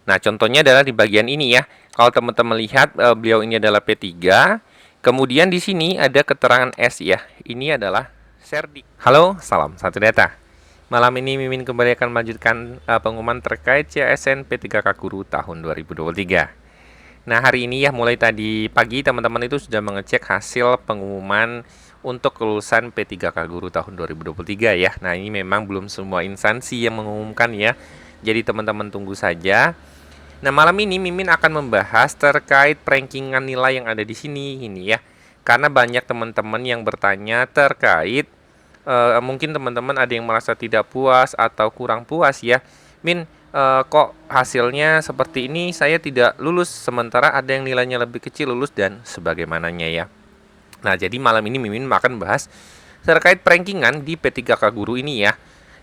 Nah, contohnya adalah di bagian ini ya. Kalau teman-teman lihat beliau ini adalah P3. Kemudian di sini ada keterangan S ya. Ini adalah Serdik. Halo, salam satu data. Malam ini Mimin kembali akan melanjutkan pengumuman terkait CSN P3K Guru tahun 2023. Nah, hari ini ya mulai tadi pagi teman-teman itu sudah mengecek hasil pengumuman untuk kelulusan P3K Guru tahun 2023 ya. Nah, ini memang belum semua instansi yang mengumumkan ya. Jadi teman-teman tunggu saja. Nah, malam ini Mimin akan membahas terkait rankingan nilai yang ada di sini ini ya. Karena banyak teman-teman yang bertanya terkait mungkin teman-teman ada yang merasa tidak puas atau kurang puas ya. Min, kok hasilnya seperti ini, saya tidak lulus sementara ada yang nilainya lebih kecil lulus dan sebagaimananya ya. Nah, jadi malam ini Mimin akan bahas terkait rankingan di P3K Guru ini ya.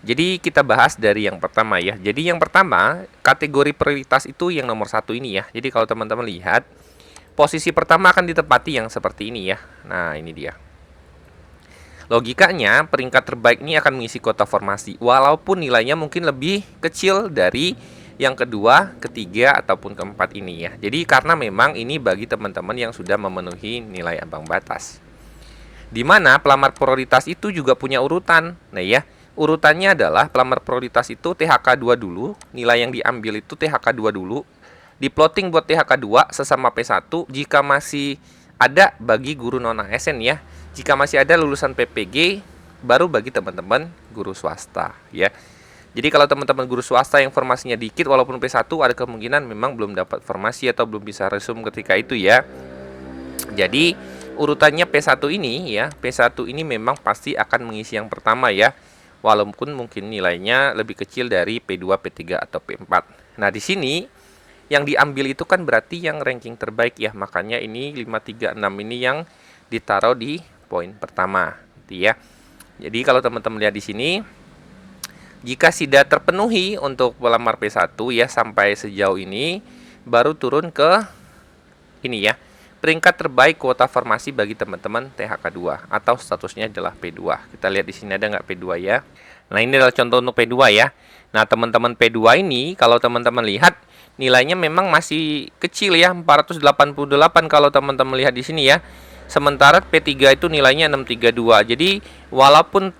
Jadi kita bahas dari yang pertama ya. Jadi yang pertama, kategori prioritas itu yang nomor satu ini ya. Jadi kalau teman-teman lihat, posisi pertama akan ditempati yang seperti ini ya. Nah, ini dia. Logikanya, peringkat terbaik ini akan mengisi kota formasi, walaupun nilainya mungkin lebih kecil dari yang kedua, ketiga, ataupun keempat ini ya. Jadi karena memang ini bagi teman-teman yang sudah memenuhi nilai ambang batas. Di mana pelamar prioritas itu juga punya urutan. Nah ya, urutannya adalah pelamar prioritas itu THK 2 dulu, nilai yang diambil itu THK 2 dulu, diplotting buat THK 2 sesama P1 jika masih ada bagi guru non ASN ya. Jika masih ada lulusan PPG baru bagi teman-teman guru swasta ya. Jadi kalau teman-teman guru swasta yang formasinya dikit walaupun P1 ada kemungkinan memang belum dapat formasi atau belum bisa resume ketika itu ya. Jadi urutannya P1 ini ya, P1 ini memang pasti akan mengisi yang pertama ya. Walaupun mungkin nilainya lebih kecil dari P2, P3 atau P4. Nah, di sini yang diambil itu kan berarti yang ranking terbaik ya. Makanya ini 536 ini yang ditaruh di poin pertama gitu ya. Jadi kalau teman-teman lihat di sini, jika sudah terpenuhi untuk pelamar P1 ya sampai sejauh ini, baru turun ke ini ya. Peringkat terbaik kuota formasi bagi teman-teman THK 2 atau statusnya adalah P2. Kita lihat di sini ada nggak P2 ya. Nah, ini adalah contoh untuk P2 ya. Nah, teman-teman P2 ini kalau teman-teman lihat nilainya memang masih kecil ya, 488 kalau teman-teman lihat di sini ya. Sementara P3 itu nilainya 632. Jadi walaupun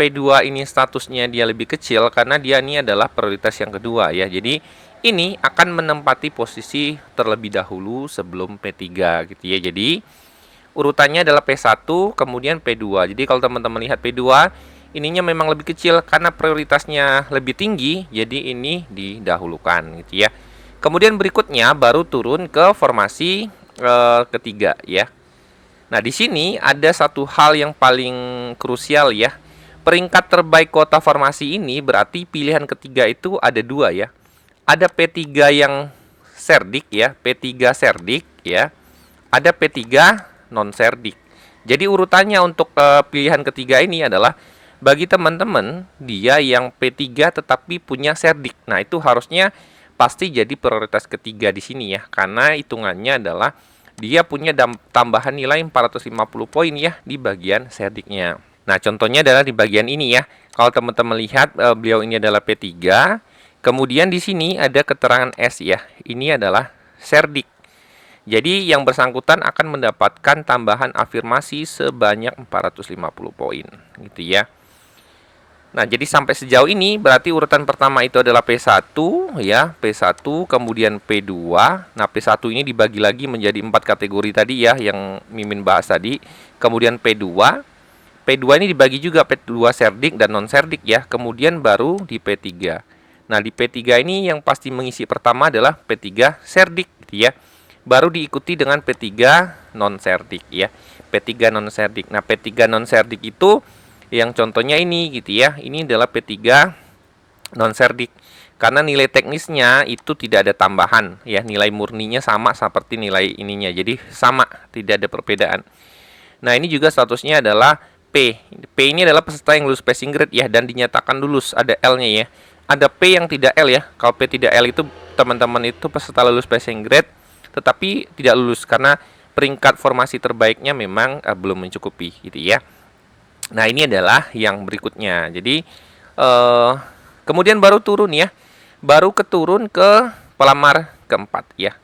P2 ini statusnya dia lebih kecil karena dia ini adalah prioritas yang kedua ya. Jadi ini akan menempati posisi terlebih dahulu sebelum P3 gitu ya. Jadi urutannya adalah P1 kemudian P2. Jadi kalau teman-teman lihat P2 ininya memang lebih kecil karena prioritasnya lebih tinggi, jadi ini didahulukan gitu ya. Kemudian berikutnya baru turun ke formasi ketiga ya. Nah, di sini ada satu hal yang paling krusial ya. Peringkat terbaik kota formasi ini berarti pilihan ketiga itu ada dua ya. Ada P3 yang serdik ya, P3 serdik ya. Ada P3 non serdik. Jadi urutannya untuk pilihan ketiga ini adalah bagi teman-teman dia yang P3 tetapi punya serdik. Nah, itu harusnya pasti jadi prioritas ketiga di sini ya, karena hitungannya adalah dia punya tambahan nilai 450 poin ya di bagian serdiknya. Nah, contohnya adalah di bagian ini ya. Kalau teman-teman lihat beliau ini adalah P3. Kemudian di sini ada keterangan S ya. Ini adalah serdik. Jadi yang bersangkutan akan mendapatkan tambahan afirmasi sebanyak 450 poin gitu ya. Nah, jadi sampai sejauh ini berarti urutan pertama itu adalah P1 ya, P1 kemudian P2. Nah, P1 ini dibagi lagi menjadi 4 kategori tadi ya yang Mimin bahas tadi. Kemudian P2. P2 ini dibagi juga P2 serdik dan non serdik ya. Kemudian baru di P3. Nah, di P3 ini yang pasti mengisi pertama adalah P3 serdik gitu ya. Baru diikuti dengan P3 non serdik ya. P3 non serdik. Nah, P3 non serdik itu yang contohnya ini gitu ya. Ini adalah P3 non serdik. Karena nilai teknisnya itu tidak ada tambahan ya, nilai murninya sama seperti nilai ininya. Jadi sama, tidak ada perbedaan. Nah, ini juga statusnya adalah P. P ini adalah peserta yang lulus passing grade ya dan dinyatakan lulus, ada L-nya ya. Ada P yang tidak L ya. Kalau P tidak L itu teman-teman itu peserta lulus passing grade tetapi tidak lulus karena peringkat formasi terbaiknya memang belum mencukupi gitu ya. Nah, ini adalah yang berikutnya. Jadi kemudian baru turun ya. Baru keturun ke pelamar keempat ya.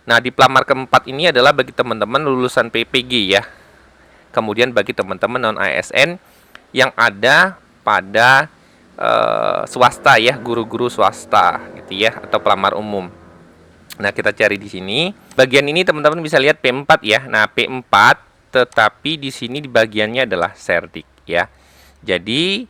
Nah, di pelamar keempat ini adalah bagi teman-teman lulusan PPG ya. Kemudian bagi teman-teman non ASN yang ada pada swasta ya, guru-guru swasta gitu ya, atau pelamar umum. Nah, kita cari di sini. Bagian ini teman-teman bisa lihat P4 ya. Nah, P4 tetapi di sini di bagiannya adalah Serdik ya. Jadi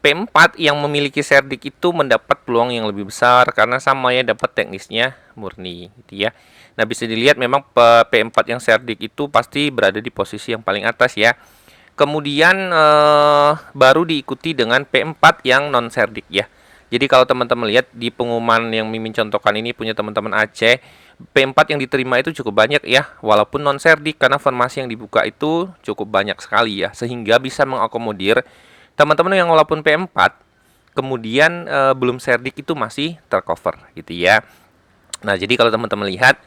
P4 yang memiliki Serdik itu mendapat peluang yang lebih besar karena sama ya, dapat teknisnya murni gitu ya. Nah, bisa dilihat memang P4 yang Serdik itu pasti berada di posisi yang paling atas ya. Kemudian baru diikuti dengan P4 yang non Serdik ya. Jadi kalau teman-teman lihat di pengumuman yang Mimin contohkan ini punya teman-teman Aceh, P4 yang diterima itu cukup banyak ya, walaupun non Serdik karena formasi yang dibuka itu cukup banyak sekali ya, sehingga bisa mengakomodir teman-teman yang walaupun P4 kemudian belum Serdik itu masih tercover gitu ya. Nah, jadi kalau teman-teman lihat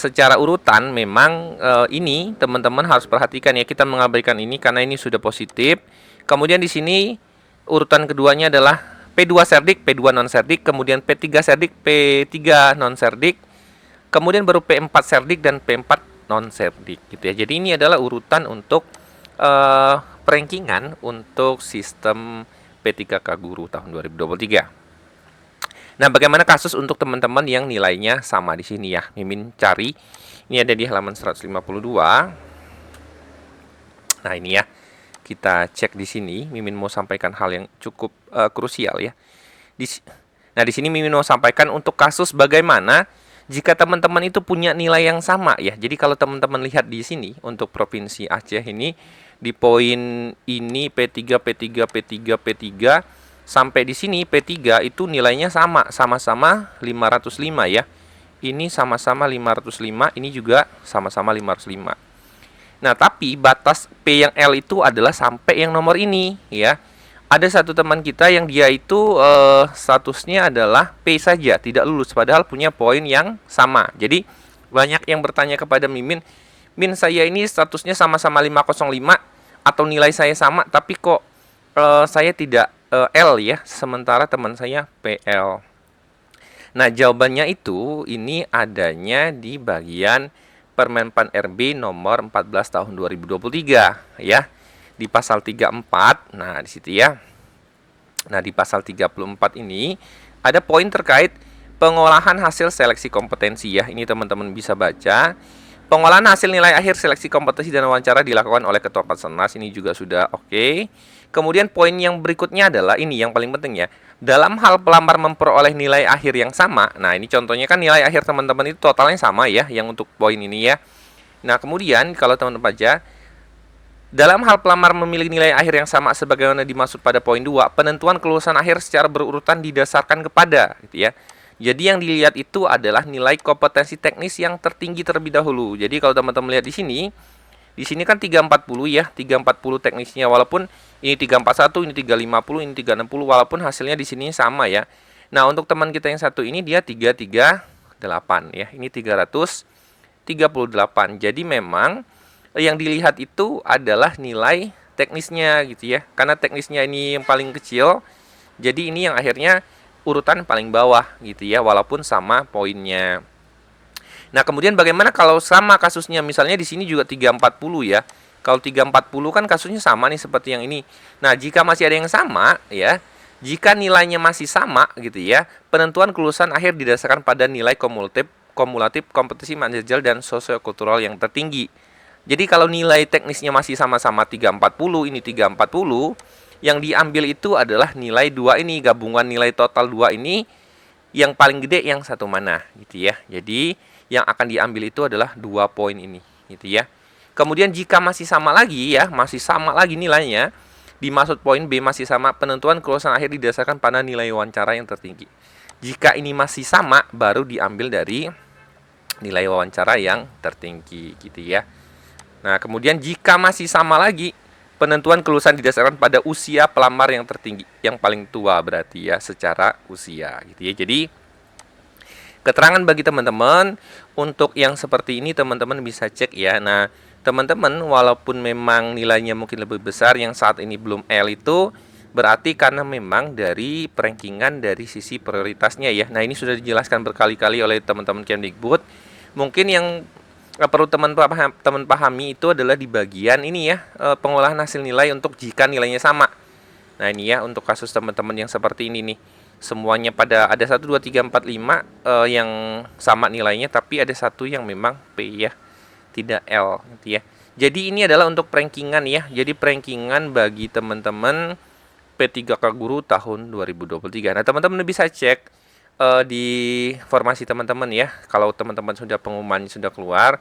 secara urutan memang ini teman-teman harus perhatikan ya, kita mengabaikan ini karena ini sudah positif. Kemudian di sini urutan keduanya adalah P2 Serdik, P2 non Serdik, kemudian P3 Serdik, P3 non Serdik, kemudian baru P4 Serdik dan P4 non Serdik gitu ya. Jadi ini adalah urutan untuk perankingan untuk sistem P3K Guru tahun 2023. Nah, bagaimana kasus untuk teman-teman yang nilainya sama di sini ya? Mimin cari. Ini ada di halaman 152. Nah, ini ya. Kita cek di sini. Mimin mau sampaikan hal yang cukup krusial ya. Nah, di sini Mimin mau sampaikan untuk kasus bagaimana jika teman-teman itu punya nilai yang sama ya. Jadi kalau teman-teman lihat di sini untuk Provinsi Aceh ini di poin ini P3, P3, P3, P3 sampai di sini P3 itu nilainya sama-sama 505 ya. Ini sama-sama 505, ini juga sama-sama 505. Nah, tapi batas P yang L itu adalah sampai yang nomor ini ya. Ada satu teman kita yang dia itu statusnya adalah P saja, tidak lulus padahal punya poin yang sama. Jadi banyak yang bertanya kepada Mimin, "Min, saya ini statusnya sama-sama 505 atau nilai saya sama tapi kok saya tidak L ya, sementara teman saya PL." Nah, jawabannya itu ini adanya di bagian Permenpan RB nomor 14 tahun 2023 ya. Di pasal 34. Nah, di situ ya. Nah, di pasal 34 ini ada poin terkait pengolahan hasil seleksi kompetensi ya. Ini teman-teman bisa baca. Pengolahan hasil nilai akhir seleksi kompetensi dan wawancara dilakukan oleh Ketua Patsenas, ini juga sudah oke. Kemudian poin yang berikutnya adalah ini yang paling penting ya. Dalam hal pelamar memperoleh nilai akhir yang sama. Nah, ini contohnya kan nilai akhir teman-teman itu totalnya sama ya, yang untuk poin ini ya. Nah, kemudian kalau teman-teman baca, dalam hal pelamar memiliki nilai akhir yang sama sebagaimana dimaksud pada poin 2, penentuan kelulusan akhir secara berurutan didasarkan kepada gitu ya. Jadi yang dilihat itu adalah nilai kompetensi teknis yang tertinggi terlebih dahulu. Jadi kalau teman-teman lihat di sini kan 340 ya, 340 teknisnya, walaupun ini 341, ini 350, ini 360, walaupun hasilnya di sini sama ya. Nah, untuk teman kita yang satu ini dia 338 ya. Ini 338. Jadi memang yang dilihat itu adalah nilai teknisnya gitu ya. Karena teknisnya ini yang paling kecil, jadi ini yang akhirnya urutan paling bawah gitu ya, walaupun sama poinnya. Nah, kemudian bagaimana kalau sama kasusnya, misalnya di sini juga 340 ya. Kalau 340 kan kasusnya sama nih seperti yang ini. Nah, jika masih ada yang sama ya, jika nilainya masih sama gitu ya, penentuan kelulusan akhir didasarkan pada nilai kumulatif kompetisi manajerial dan sosiokultural yang tertinggi. Jadi kalau nilai teknisnya masih sama-sama 340, ini 340, yang diambil itu adalah nilai 2 ini, gabungan nilai total 2 ini, yang paling gede yang satu mana gitu ya. Jadi yang akan diambil itu adalah 2 poin ini gitu ya. Kemudian jika masih sama lagi ya, masih sama lagi nilainya, dimaksud poin B masih sama, penentuan kelulusan akhir didasarkan pada nilai wawancara yang tertinggi. Jika ini masih sama, baru diambil dari nilai wawancara yang tertinggi gitu ya. Nah, kemudian jika masih sama lagi, penentuan kelulusan didasarkan pada usia pelamar yang tertinggi, yang paling tua berarti ya secara usia gitu ya. Jadi keterangan bagi teman-teman untuk yang seperti ini teman-teman bisa cek ya. Nah, teman-teman walaupun memang nilainya mungkin lebih besar, yang saat ini belum L itu Berarti karena memang dari rankingan dari sisi prioritasnya ya. Nah, ini sudah dijelaskan berkali-kali oleh teman-teman Kemdikbud. Mungkin yang perlu teman pahami itu adalah di bagian ini ya, pengolahan hasil nilai untuk jika nilainya sama. Nah, ini ya untuk kasus teman-teman yang seperti ini nih. Semuanya pada ada 1 2 3 4 5 yang sama nilainya, tapi ada satu yang memang P ya, tidak L gitu ya. Jadi ini adalah untuk rankingan ya. Jadi rankingan bagi teman-teman P3K Guru tahun 2023. Nah, teman-teman bisa cek di formasi teman-teman ya. Kalau teman-teman sudah pengumumannya sudah keluar,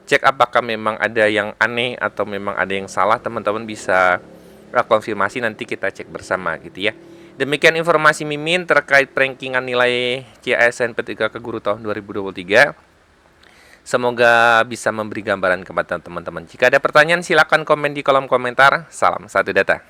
cek apakah memang ada yang aneh atau memang ada yang salah, teman-teman bisa konfirmasi, nanti kita cek bersama gitu ya. Demikian informasi Mimin terkait rankingan nilai CASN P3K Guru tahun 2023. Semoga bisa memberi gambaran kepada teman-teman. Jika ada pertanyaan, silakan komen di kolom komentar. Salam satu data.